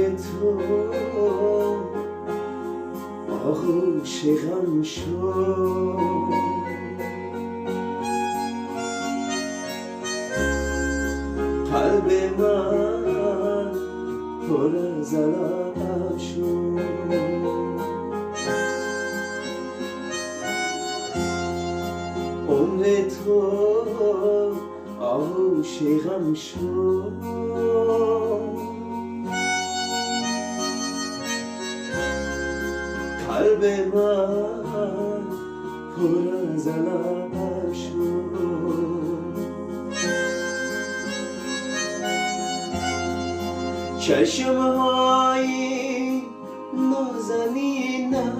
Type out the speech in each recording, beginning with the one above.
تو آغوش غم شد، قلب من پر از علم شد. عمر تو آغوش غم شد، قلب من پر از علم شد. چشم‌های نازنینم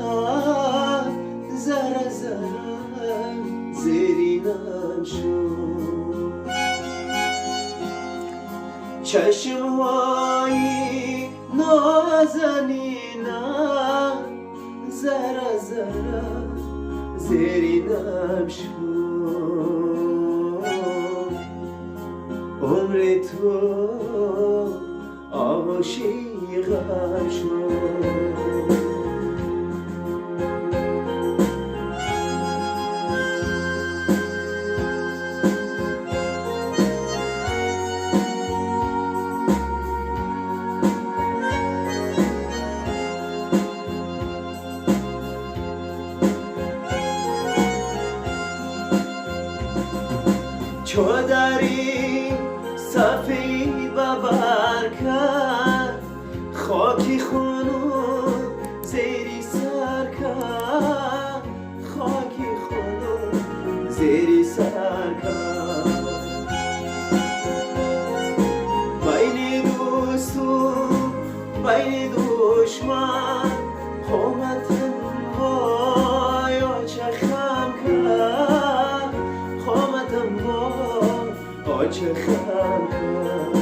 ذره ذره زیرینم شد. چشم‌های نازنینم ذره ذره زیرینم شد. عمر تو عاشقم شد. چو داری صفی ببر کرد، خاکی خونو زیری سر کرد، خاکی خونو زیری سر کرد. بین دوست و بین دشمن قامتم وای چخم کرد، قامتم وای چخم کرد.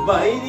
بین